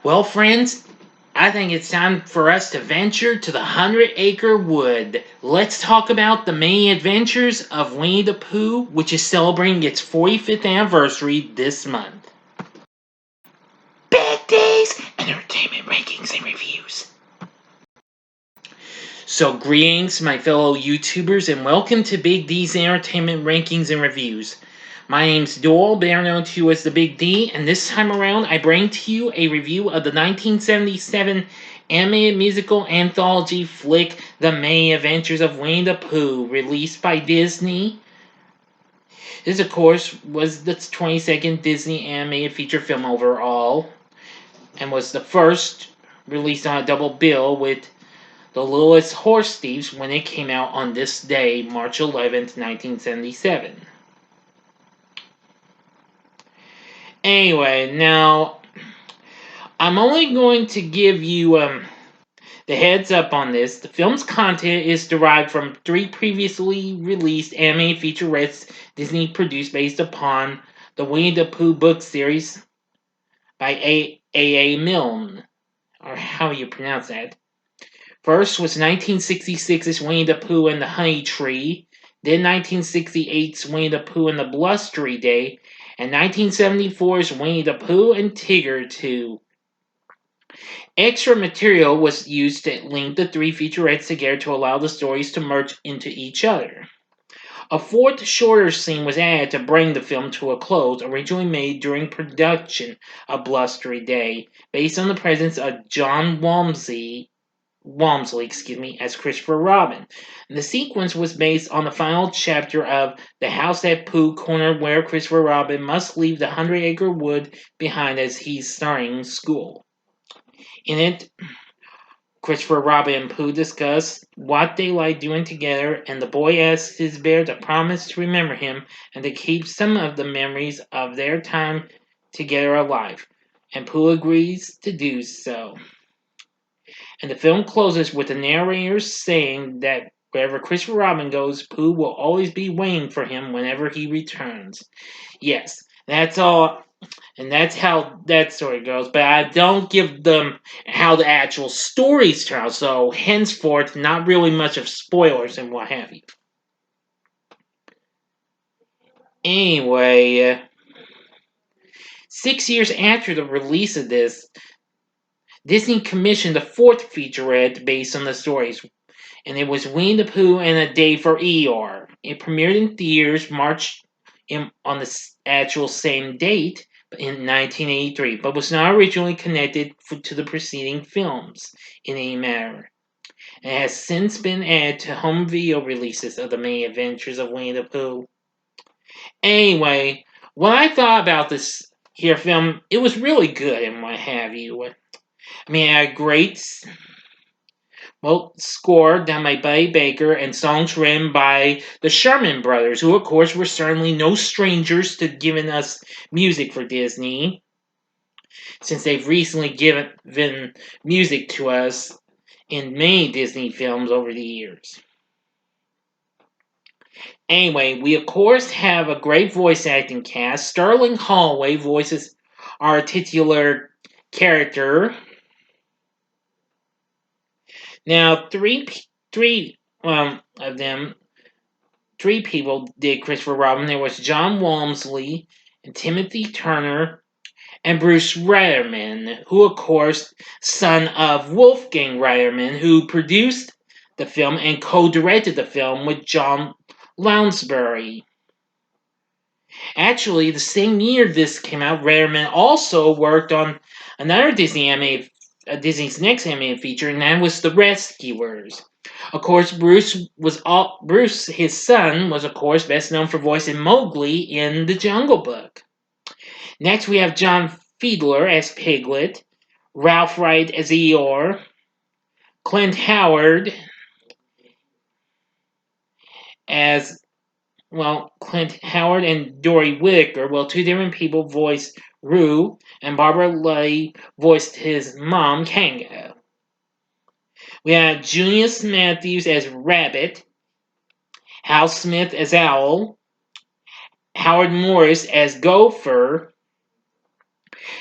Well, friends, I think it's time for us to venture to the 100-Acre Wood. Let's talk about the many adventures of Winnie the Pooh, which is celebrating its 45th anniversary this month. Big D's Entertainment Rankings and Reviews. So, greetings, my fellow YouTubers, and welcome to Big D's Entertainment Rankings and Reviews. My name's Doyle, better known to you as the Big D, and this time around I bring to you a review of the 1977 animated musical anthology flick The Many Adventures of Winnie the Pooh, released by Disney. This, of course, was the 22nd Disney animated feature film overall, and was the first released on a double bill with The Littlest Horse Thieves when it came out on this day, March 11th, 1977. Anyway, now, I'm only going to give you the heads up on this. The film's content is derived from 3 previously released animated featurettes Disney produced based upon the Winnie the Pooh book series by A. Milne, or how you pronounce that. First was 1966's Winnie the Pooh and the Honey Tree, then 1968's Winnie the Pooh and the Blustery Day, and 1974's Winnie the Pooh and Tigger 2. Extra material was used to link the 3 featurettes together to allow the stories to merge into each other. A 4th shorter scene was added to bring the film to a close, originally made during production of Blustery Day, based on the presence of John Walmsley, as Christopher Robin. And the sequence was based on the final chapter of The House at Pooh Corner, where Christopher Robin must leave the 100-Acre Wood behind as he's starting school. In it, Christopher Robin and Pooh discuss what they like doing together, and the boy asks his bear to promise to remember him and to keep some of the memories of their time together alive, and Pooh agrees to do so. And the film closes with the narrator saying that wherever Christopher Robin goes, Pooh will always be waiting for him whenever he returns. Yes, that's all, and that's how that story goes, but I don't give them how the actual stories turn out, so henceforth, not really much of spoilers and what have you. Anyway, 6 years after the release of this, Disney commissioned the 4th featurette based on the stories, and it was Winnie the Pooh and a Day for Eeyore. It premiered in theaters on the actual same date in 1983, but was not originally connected to the preceding films in any manner. It has since been added to home video releases of the Many Adventures of Winnie the Pooh. Anyway, what I thought about this here film, it was really good and what have you. I mean, it had great score done by Buddy Baker and songs written by the Sherman Brothers, who of course were certainly no strangers to giving us music for Disney, since they've recently given music to us in many Disney films over the years. Anyway, we of course have a great voice acting cast. Sterling Holloway voices our titular character. Now, three of them, 3 people did Christopher Robin. There was John Walmsley, and Timothy Turner, and Bruce Reiterman, who, of course, son of Wolfgang Reiterman, who produced the film and co-directed the film with John Lounsbury. Actually, the same year this came out, Reiterman also worked on another Disney's next animated feature, and that was The Rescuers. Of course, Bruce, his son, was of course best known for voicing Mowgli in The Jungle Book. Next, we have John Fiedler as Piglet, Ralph Wright as Eeyore, Clint Howard and Dory Whitaker, 2 different people voiced Roo, and Barbara Lay voiced his mom, Kanga. We have Junius Matthews as Rabbit, Hal Smith as Owl, Howard Morris as Gopher,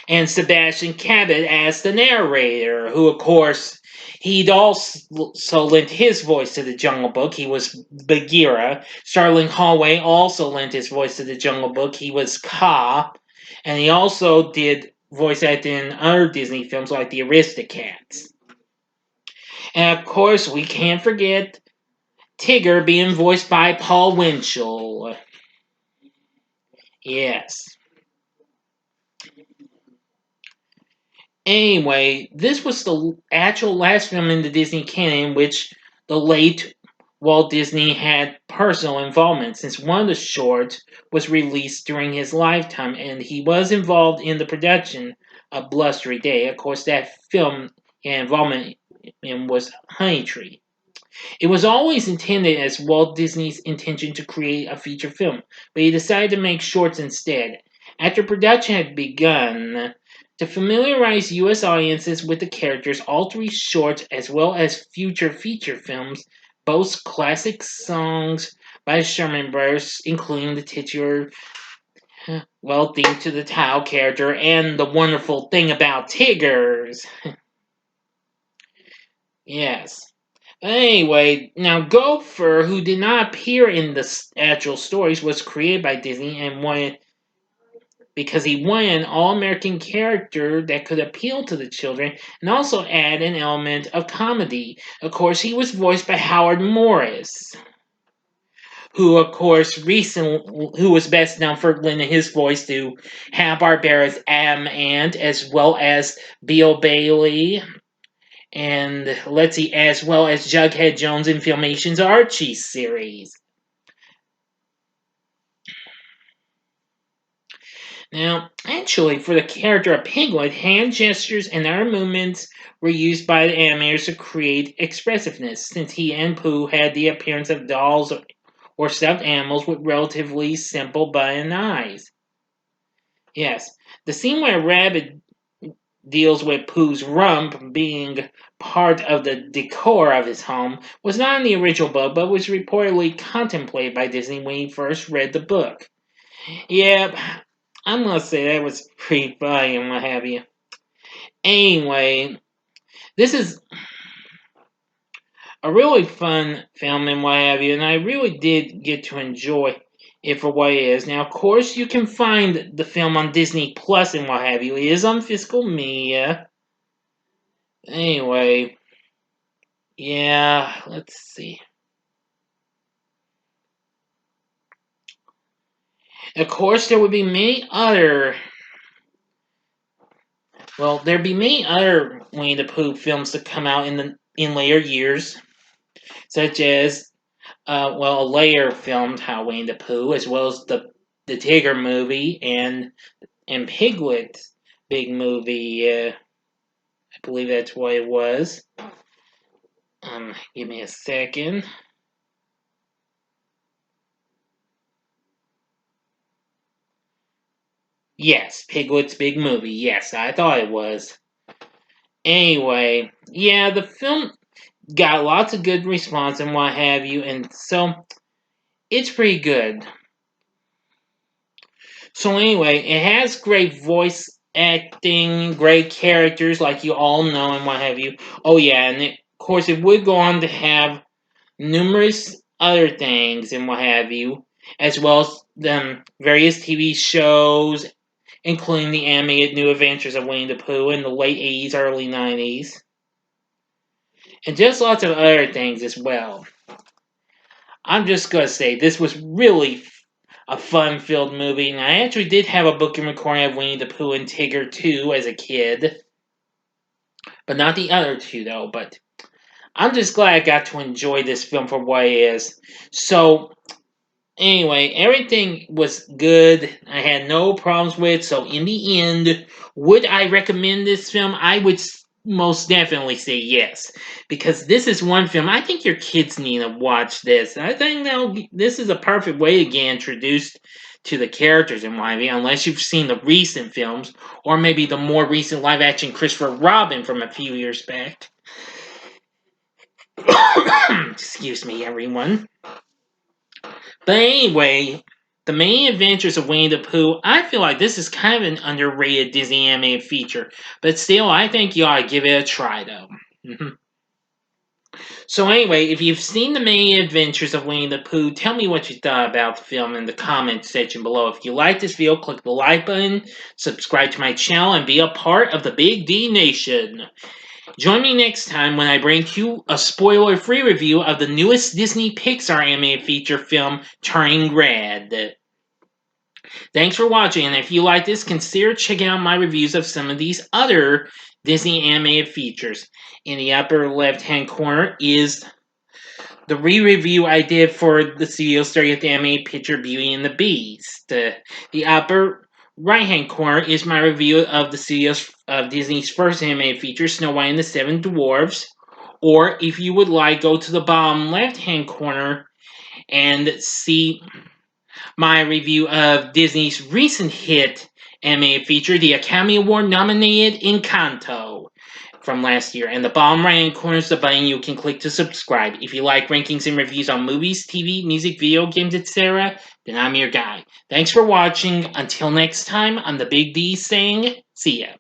and Sebastian Cabot as the narrator, who, of course, he'd also lent his voice to the Jungle Book. He was Bagheera. Starling Hallway also lent his voice to the Jungle Book. He was Kaa. And he also did voice acting in other Disney films like The Aristocats. And of course, we can't forget Tigger being voiced by Paul Winchell. Yes. Anyway, this was the actual last film in the Disney canon in which the late Walt Disney had personal involvement, since one of the shorts was released during his lifetime and he was involved in the production of Blustery Day. Of course, that film he had involvement in was Honey Tree. It was always intended as Walt Disney's intention to create a feature film, but he decided to make shorts instead. After production had begun, to familiarize U.S. audiences with the characters, all three shorts, as well as future feature films, boast classic songs by the Sherman Brothers, including the titular theme to the Tao character and the wonderful thing about Tiggers. Yes. Anyway, now Gopher, who did not appear in the actual stories, was created by Disney and wanted because he wanted an all-American character that could appeal to the children and also add an element of comedy. Of course, he was voiced by Howard Morris, who, of course, who was best known for lending his voice to Hanna-Barbera's Adam Ant, as well as Bill Bailey, and let's see, as well as Jughead Jones in Filmation's Archie series. Now, actually, for the character of Piglet, hand gestures and other movements were used by the animators to create expressiveness, since he and Pooh had the appearance of dolls or stuffed animals with relatively simple button eyes. Yes, the scene where Rabbit deals with Pooh's rump being part of the decor of his home was not in the original book, but was reportedly contemplated by Disney when he first read the book. Yep, I'm gonna say that was pretty funny and what have you. Anyway, this is a really fun film and what have you, and I really did get to enjoy it for what it is. Now, of course, you can find the film on Disney Plus and what have you. It is on physical media. Anyway, yeah, let's see. Of course, there would be many other. Well, there'd be many other Winnie the Pooh films to come out in later years, such as a later filmed How Winnie the Pooh, as well as the Tigger movie and Piglet big movie. I believe that's what it was. Give me a second. Yes, Piglet's big movie. Yes, I thought it was. Anyway, yeah, the film got lots of good response and what have you, and so it's pretty good. So anyway, it has great voice acting, great characters like you all know and what have you. Oh yeah, and of course it would go on to have numerous other things and what have you, as well as various TV shows, including the animated New Adventures of Winnie the Pooh in the late 80s, early 90s, and just lots of other things as well. I'm just gonna say this was really a fun-filled movie, and I actually did have a book and recording of Winnie the Pooh and Tigger 2 as a kid, but not the other two though. But I'm just glad I got to enjoy this film for what it is. So anyway, everything was good. I had no problems with. So in the end, would I recommend this film? I would most definitely say yes, because this is one film I think your kids need to watch. This I think this is a perfect way to get introduced to the characters in live, unless you've seen the recent films or maybe the more recent live action Christopher Robin from a few years back. Excuse me, everyone. But anyway, The Many Adventures of Winnie the Pooh, I feel like this is kind of an underrated Disney animated feature. But still, I think you ought to give it a try, though. So anyway, if you've seen The Many Adventures of Winnie the Pooh, tell me what you thought about the film in the comments section below. If you like this video, click the like button, subscribe to my channel, and be a part of the Big D Nation. Join me next time when I bring you a spoiler-free review of the newest Disney Pixar animated feature film, Turning Red. Thanks for watching, and if you like this, consider checking out my reviews of some of these other Disney animated features. In the upper left-hand corner is the re-review I did for the Studio 30th animated picture Beauty and the Beast. The upper right-hand corner is my review of the studios of Disney's first animated feature, Snow White and the Seven Dwarfs. Or if you would like, go to the bottom left-hand corner and see my review of Disney's recent hit animated feature, the Academy Award nominated Encanto from last year. And the bottom right hand corner is the button you can click to subscribe. If you like rankings and reviews on movies, TV, music, video games, etc., then I'm your guy. Thanks for watching. Until next time, I'm the Big D saying, see ya.